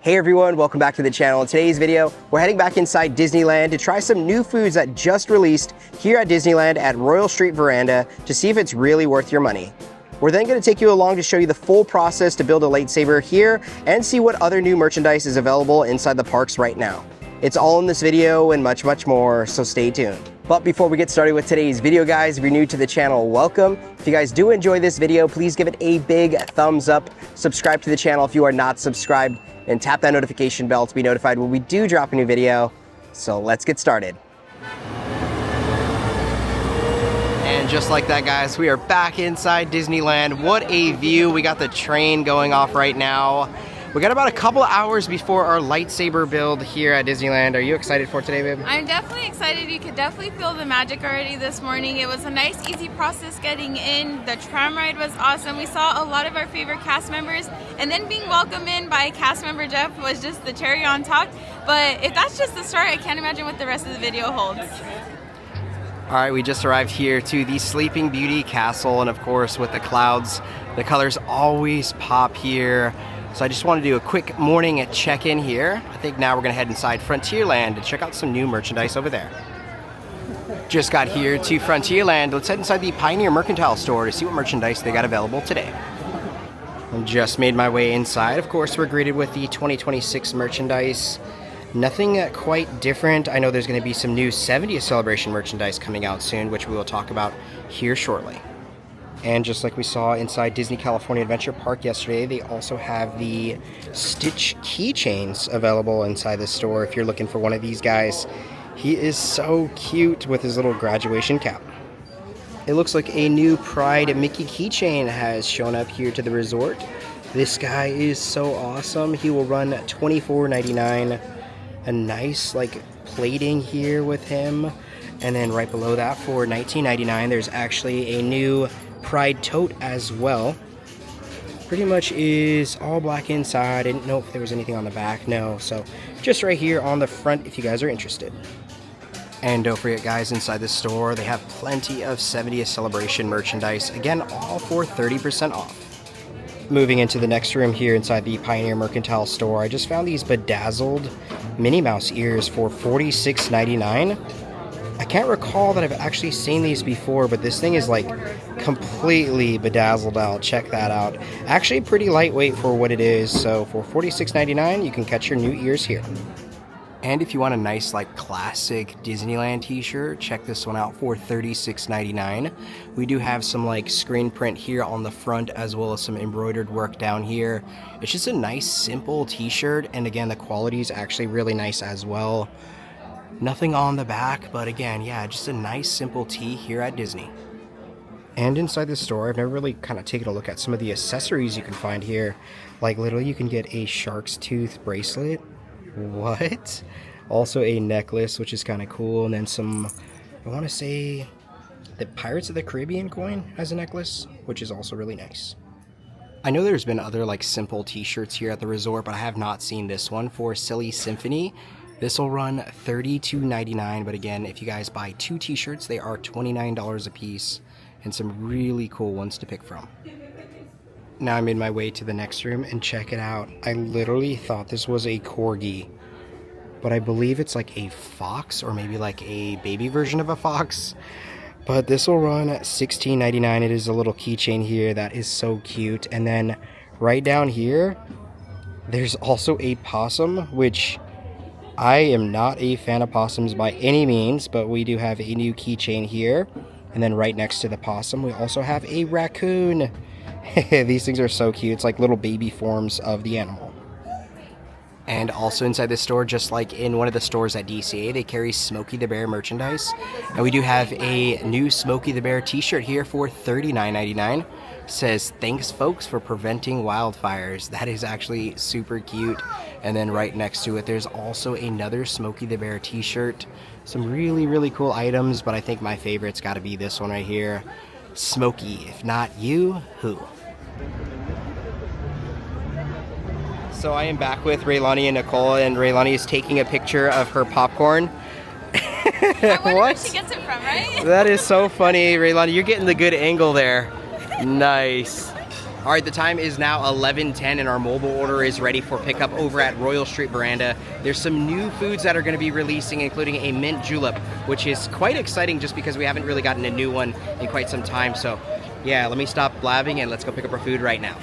Hey everyone, welcome back to the channel. In today's video, we're heading back inside Disneyland to try some new foods that just released here at Disneyland at Royal Street Veranda to see if it's really worth your money. We're then going to take you along to show you the full process to build a lightsaber here and see what other new merchandise is available inside the parks right now. It's all in this video and much, much more, so stay tuned. But before we get started with today's video, guys, if you're new to the channel, welcome. If you guys do enjoy this video, please give it a big thumbs up. Subscribe to the channel if you are not subscribed, and tap that notification bell to be notified when we do drop a new video. So let's get started. And just like that, guys, we are back inside Disneyland. What a view. We got the train going off right now. We got about a couple hours before our lightsaber build here at Disneyland. Are you excited for today, babe? I'm definitely excited. You could definitely feel the magic already this morning. It was a nice, easy process getting in. The tram ride was awesome. We saw a lot of our favorite cast members, and then being welcomed in by cast member Jeff was just the cherry on top. But if that's just the start, I can't imagine what the rest of the video holds. All right, we just arrived here to the Sleeping Beauty Castle, and of course with the clouds, the colors always pop here. So I just want to do a quick morning check-in here. I think now we're going to head inside Frontierland to check out some new merchandise over there. Just got here to Frontierland. Let's head inside the Pioneer Mercantile store to see what merchandise they got available today. I just made my way inside. Of course, we're greeted with the 2026 merchandise. Nothing quite different. I know there's going to be some new 70th celebration merchandise coming out soon, which we will talk about here shortly. And just like we saw inside Disney California Adventure Park yesterday, they also have the Stitch keychains available inside the store if you're looking for one of these guys. He is so cute with his little graduation cap. It looks like a new Pride Mickey keychain has shown up here to the resort. This guy is so awesome. He will run $24.99. A nice plating here with him. And then right below that for $19.99, there's actually a new Pride tote as well. Pretty much is all black inside. I didn't know if there was anything on the back. No, so just right here on the front if you guys are interested. And don't forget, guys, inside the store they have plenty of 70th celebration merchandise, again all for 30% off. Moving into the next room here inside the Pioneer Mercantile store, I just found these bedazzled Minnie Mouse ears for $46.99. I can't recall that I've actually seen these before, but this thing is completely bedazzled out. Check that out. Actually pretty lightweight for what it is, so for $46.99 you can catch your new ears here. And if you want a nice classic Disneyland t-shirt, check this one out for $36.99. We do have some screen print here on the front as well as some embroidered work down here. It's just a nice simple t-shirt, and again the quality is actually really nice as well. Nothing on the back, but again, yeah, just a nice simple tee here at Disney. And inside the store, I've never really kind of taken a look at some of the accessories you can find here. Literally you can get a shark's tooth bracelet. What? Also a necklace, which is kind of cool, and then some, I want to say, the Pirates of the Caribbean coin as a necklace, which is also really nice. I know there's been other simple t-shirts here at the resort, but I have not seen this one for Silly Symphony. This will run $32.99, but again, if you guys buy 2 t-shirts, they are $29 a piece, and some really cool ones to pick from. Now I made my way to the next room, and check it out. I literally thought this was a corgi, but I believe it's a fox, or maybe a baby version of a fox. But this will run at $16.99. It is a little keychain here that is so cute. And then right down here, there's also a possum, which I am not a fan of possums by any means, but we do have a new keychain here. And then right next to the possum, we also have a raccoon. These things are so cute. It's like little baby forms of the animal. And also inside the store, just like in one of the stores at DCA, they carry Smokey the Bear merchandise. And we do have a new Smokey the Bear t-shirt here for $39.99. Says, "Thanks folks for preventing wildfires." That is actually super cute. And then right next to it, there's also another Smokey the Bear t-shirt. Some really cool items, but I think my favorite's got to be this one right here. Smokey, if not you, who? So I am back with Raylani and Nicole, and Raylani is taking a picture of her popcorn. I wonder where she gets it from, right? That is so funny, Raylani. You're getting the good angle there. Nice. All right, the time is now 11:10 and our mobile order is ready for pickup over at Royal Street Veranda. There's some new foods that are going to be releasing, including a mint julep, which is quite exciting just because we haven't really gotten a new one in quite some time. So yeah, let me stop blabbing and let's go pick up our food right now.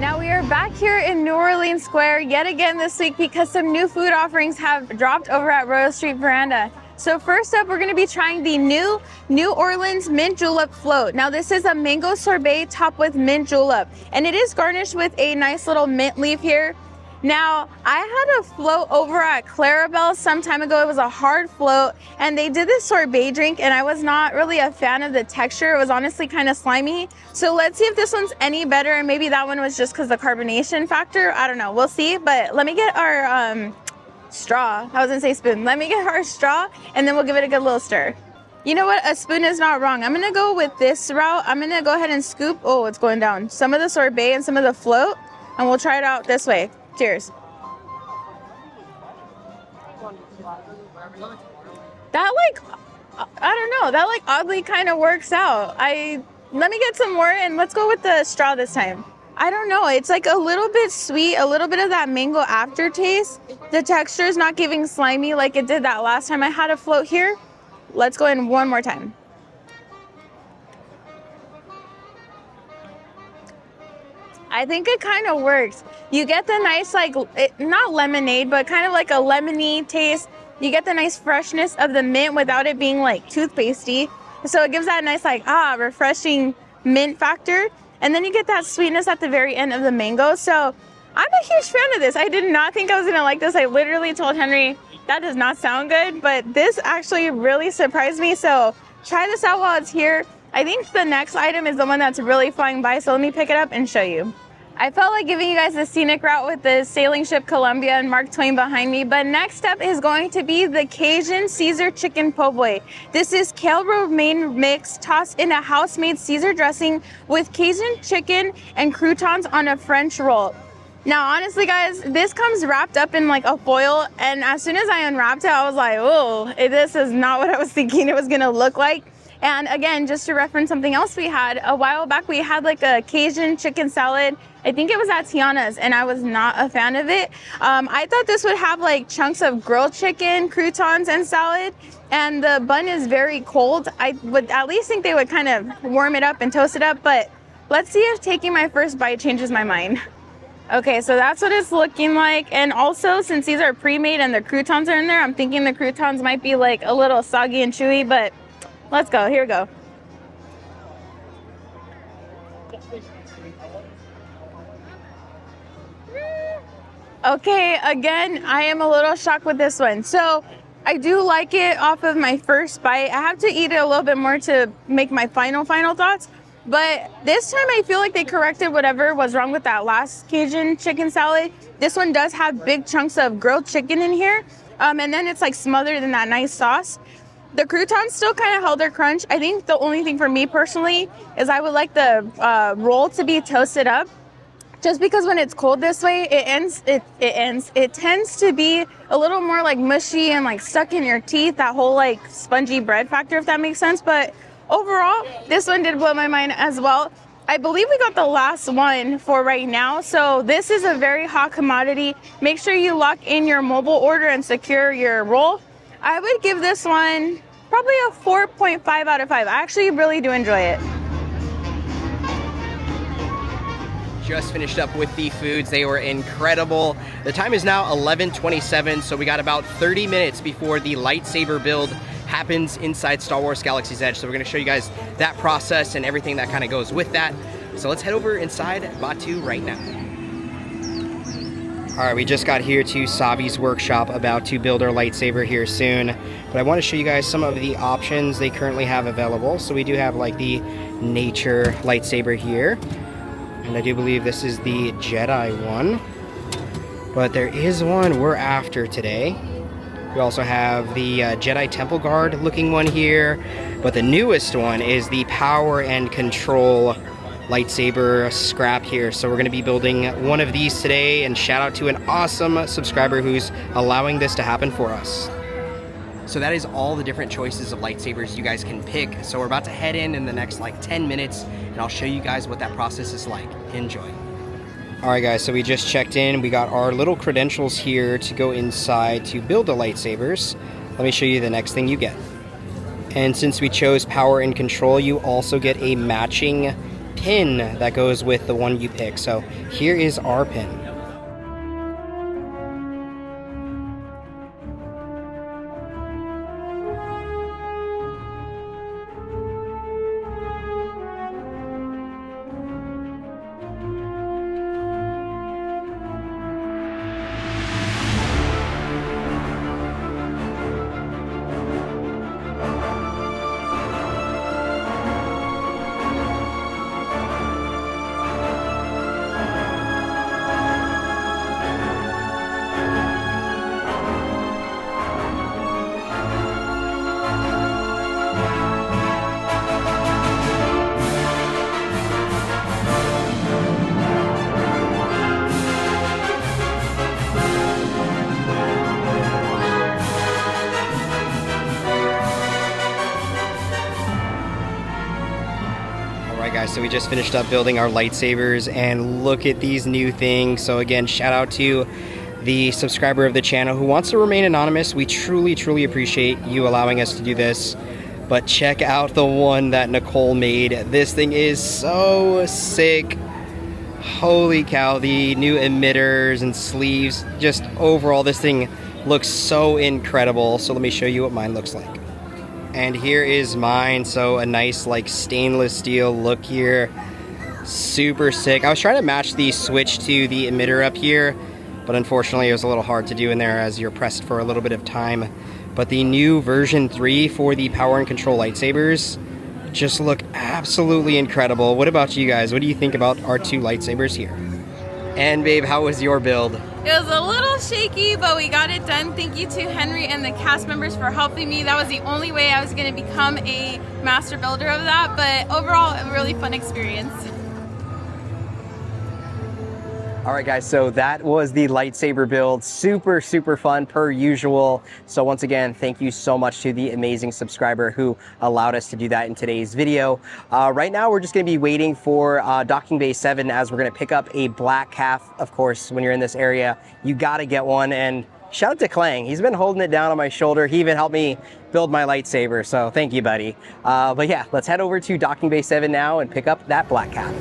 Now we are back here in New Orleans Square yet again this week because some new food offerings have dropped over at Royal Street Veranda. So first up, we're going to be trying the new New Orleans mint julep float. Now this is a mango sorbet topped with mint julep, and it is garnished with a nice little mint leaf here. Now, I had a float over at Clarabelle some time ago. It was a hard float, and they did this sorbet drink, and I was not really a fan of the texture. It was honestly kind of slimy. So let's see if this one's any better, and maybe that one was just because the carbonation factor. I don't know. We'll see, but let me get our straw. I was gonna say spoon. Let me get our straw, and then we'll give it a good little stir. You know what? A spoon is not wrong. I'm gonna go with this route. I'm gonna go ahead and scoop, oh, it's going down, some of the sorbet and some of the float, and we'll try it out this way. Cheers. That I don't know, that oddly kind of works out. Let me get some more and let's go with the straw this time. I don't know, it's like a little bit sweet, a little bit of that mango aftertaste. The texture is not giving slimy like it did that last time I had a float here. Let's go in one more time. I think it kind of works. You get the nice, not lemonade, but kind of like a lemony taste. You get the nice freshness of the mint without it being like toothpastey. So it gives that nice refreshing mint factor. And then you get that sweetness at the very end of the mango. So I'm a huge fan of this. I did not think I was gonna like this. I literally told Henry, that does not sound good, but this actually really surprised me. So try this out while it's here. I think the next item is the one that's really flying by, so let me pick it up and show you. I felt like giving you guys the scenic route with the sailing ship Columbia and Mark Twain behind me, but next up is going to be the Cajun Caesar Chicken Po' Boy. This is kale romaine mix tossed in a house-made Caesar dressing with Cajun chicken and croutons on a French roll. Now, honestly, guys, this comes wrapped up in like a foil, and as soon as I unwrapped it, I was like, oh, this is not what I was thinking it was gonna look like. And again, just to reference something else we had, a while back we had like a Cajun chicken salad. I think it was at Tiana's, and I was not a fan of it. I thought this would have like chunks of grilled chicken, croutons, and salad, and the bun is very cold. I would at least think they would kind of warm it up and toast it up, but let's see if taking my first bite changes my mind. Okay, so that's what it's looking like, and also since these are pre-made and the croutons are in there, I'm thinking the croutons might be like a little soggy and chewy, but let's go. Here we go. Okay, again, I am a little shocked with this one. So I do like it off of my first bite. I have to eat it a little bit more to make my final thoughts. But this time I feel like they corrected whatever was wrong with that last Cajun chicken salad. This one does have big chunks of grilled chicken in here. And then it's like smothered in that nice sauce. The croutons still kind of held their crunch. I think the only thing for me personally is I would like the roll to be toasted up. Just because when it's cold this way, it tends to be a little more like mushy and like stuck in your teeth, that whole like spongy bread factor, if that makes sense. But overall, this one did blow my mind as well. I believe we got the last one for right now. So this is a very hot commodity. Make sure you lock in your mobile order and secure your roll. I would give this one probably a 4.5 out of 5. I actually really do enjoy it. Just finished up with the foods. They were incredible. The time is now 11:27, so we got about 30 minutes before the lightsaber build happens inside Star Wars Galaxy's Edge. So we're going to show you guys that process and everything that kind of goes with that. So let's head over inside Batuu right now. All right, we just got here to Savi's workshop, about to build our lightsaber here soon. But I want to show you guys some of the options they currently have available. So we do have like the nature lightsaber here. And I do believe this is the Jedi one. But there is one we're after today. We also have the Jedi Temple Guard looking one here. But the newest one is the Power and Control lightsaber scrap here. So we're going to be building one of these today. And shout out to an awesome subscriber who's allowing this to happen for us. So that is all the different choices of lightsabers you guys can pick. So we're about to head in the next like 10 minutes, and I'll show you guys what that process is like. Enjoy. All right, guys, so we just checked in. We got our little credentials here to go inside to build the lightsabers. Let me show you the next thing you get. And since we chose power and control, you also get a matching pin that goes with the one you pick. So here is our pin. Guys, so we just finished up building our lightsabers, and look at these new things. So again, shout out to the subscriber of the channel who wants to remain anonymous. We truly appreciate you allowing us to do this. But check out the one that Nicole made. This thing is so sick. Holy cow, the new emitters and sleeves, just overall this thing looks so incredible. So let me show you what mine looks like. And here is mine. So a nice like stainless steel look here. Super sick. I was trying to match the switch to the emitter up here, but unfortunately it was a little hard to do in there as you're pressed for a little bit of time. But the new version 3 for the power and control lightsabers just look absolutely incredible. What about you guys? What do you think about our 2 lightsabers here? And babe, how was your build? It was a little shaky, but we got it done. Thank you to Henry and the cast members for helping me. That was the only way I was going to become a master builder of that, but overall, a really fun experience. All right, guys, so that was the lightsaber build. Super fun per usual. So once again, thank you so much to the amazing subscriber who allowed us to do that in today's video. Right now, we're just gonna be waiting for Docking Bay 7 as we're gonna pick up a black calf. Of course, when you're in this area, you gotta get one. And shout out to Clang. He's been holding it down on my shoulder. He even helped me build my lightsaber, so thank you, buddy. But yeah, let's head over to Docking Bay 7 now and pick up that black calf.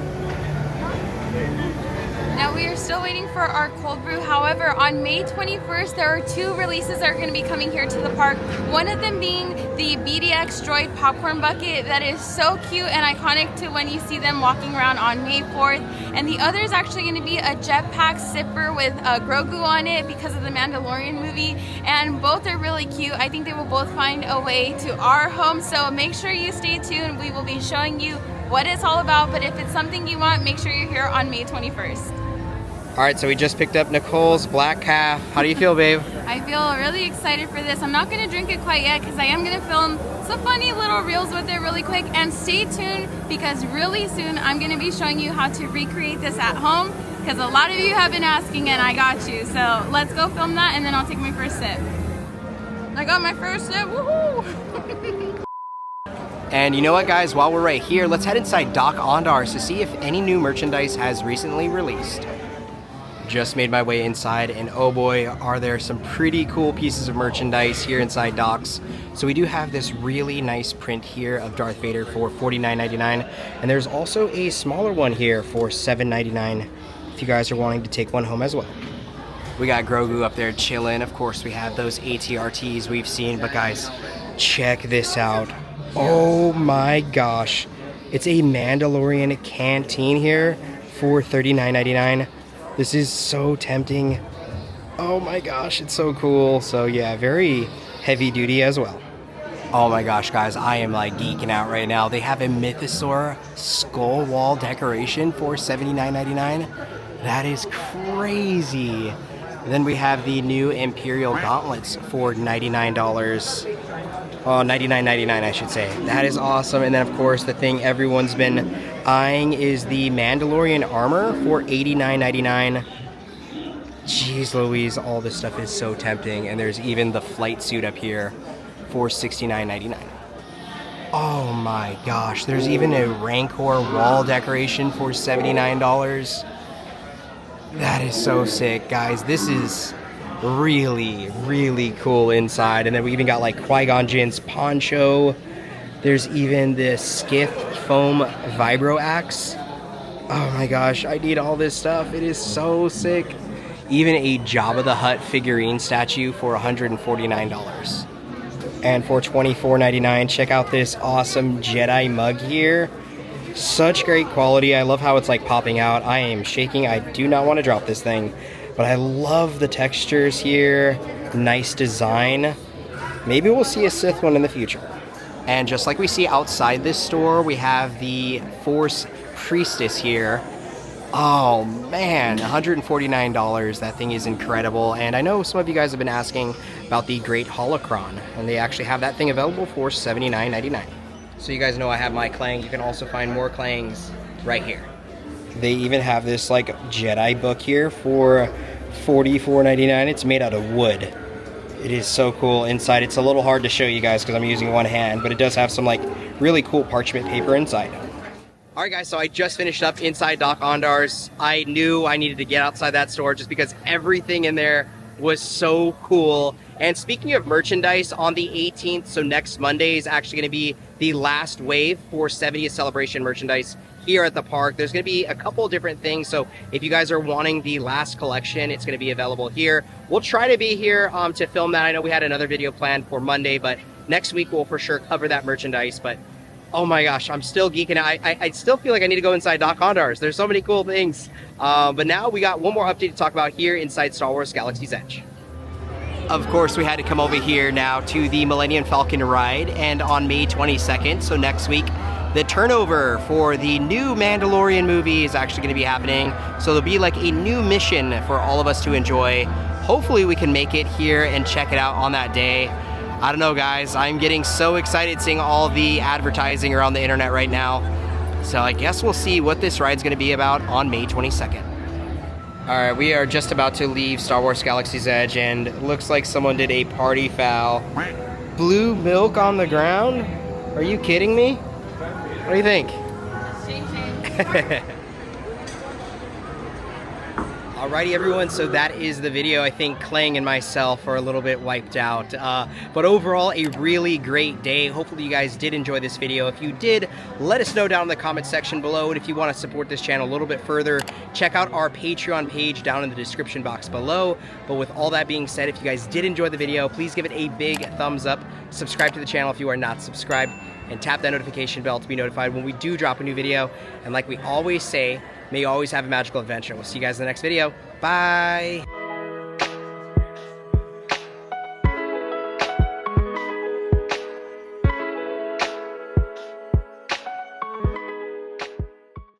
Now we are still waiting for our cold brew. However, on May 21st, there are 2 releases that are going to be coming here to the park. One of them being the BDX Droid popcorn bucket that is so cute and iconic to when you see them walking around on May 4th. And the other is actually going to be a jetpack sipper with Grogu on it because of the Mandalorian movie. And both are really cute. I think they will both find a way to our home. So make sure you stay tuned. We will be showing you what it's all about. But if it's something you want, make sure you're here on May 21st. All right, so we just picked up Nicole's black calf. How do you feel, babe? I feel really excited for this. I'm not going to drink it quite yet because I am going to film some funny little reels with it really quick. And stay tuned because really soon I'm going to be showing you how to recreate this at home because a lot of you have been asking and I got you. So let's go film that and then I'll take my first sip. I got my first sip. Woohoo! And you know what, guys? While we're right here, let's head inside Doc Ondar to see if any new merchandise has recently released. Just made my way inside, and oh boy, are there some pretty cool pieces of merchandise here inside Doc's. So we do have this really nice print here of Darth Vader for $49.99, and there's also a smaller one here for $7.99 if you guys are wanting to take one home as well. We got Grogu up there chilling. Of course, we have those ATRTs we've seen, but guys, check this out. Oh my gosh. It's a Mandalorian canteen here for $39.99. This is so tempting. Oh my gosh, it's so cool. So yeah, very heavy duty as well. Oh my gosh, guys, I am like geeking out right now. They have a Mythosaur skull wall decoration for $79.99. That is crazy. And then we have the new Imperial gauntlets for $99. Oh, $99.99 I should say. That is awesome. And then of course the thing everyone's been eyeing is the Mandalorian armor for $89.99. Jeez Louise, all this stuff is so tempting. And there's even the flight suit up here for $69.99. Oh my gosh, there's even a Rancor wall decoration for $79. That is so sick, guys. This is really, really cool inside. And then we even got like Qui-Gon Jinn's poncho. There's even this skiff foam vibro axe. Oh my gosh, I need all this stuff. It is so sick. Even a Jabba the Hutt figurine statue for $149. And for $24.99, check out this awesome Jedi mug here. Such great quality. I love how it's like popping out. I am shaking. I do not want to drop this thing. But I love the textures here. Nice design. Maybe we'll see a Sith one in the future. And just like we see outside this store, we have the Force Priestess here. Oh man, $149. That thing is incredible. And I know some of you guys have been asking about the Great Holocron, and they actually have that thing available for $79.99. So you guys know I have my Clang. You can also find more Clangs right here. They even have this like Jedi book here for $44.99. It's made out of wood. It is so cool inside. It's a little hard to show you guys because I'm using one hand, but it does have some like really cool parchment paper inside. All right, guys, so I just finished up inside Doc Ondar's. I knew I needed to get outside that store just because everything in there was so cool. And speaking of merchandise, on the 18th, so next Monday, is actually going to be the last wave for 70th celebration merchandise here at the park. There's going to be a couple of different things. So if you guys are wanting the last collection, it's going to be available here. We'll try to be here to film that. I know we had another video planned for Monday, but next week we'll for sure cover that merchandise. But oh my gosh, I'm still geeking out. I still feel like I need to go inside Doc Ondar's. There's so many cool things. But now we got one more update to talk about here inside Star Wars Galaxy's Edge. Of course, we had to come over here now to the Millennium Falcon ride, and on May 22nd, so next week, the turnover for the new Mandalorian movie is actually going to be happening. So there'll be like a new mission for all of us to enjoy. Hopefully we can make it here and check it out on that day. I don't know, guys. I'm getting so excited seeing all the advertising around the internet right now. So I guess we'll see what this ride's going to be about on May 22nd. All right, we are just about to leave Star Wars Galaxy's Edge, and it looks like someone did a party foul. Blue milk on the ground? Are you kidding me? What do you think? Alrighty everyone, so that is the video. I think Clang and myself are a little bit wiped out. But overall, a really great day. Hopefully you guys did enjoy this video. If you did, let us know down in the comment section below. And if you want to support this channel a little bit further, check out our Patreon page down in the description box below. But with all that being said, if you guys did enjoy the video, please give it a big thumbs up. Subscribe to the channel if you are not subscribed, and tap that notification bell to be notified when we do drop a new video. And like we always say, may you always have a magical adventure. We'll see you guys in the next video. Bye.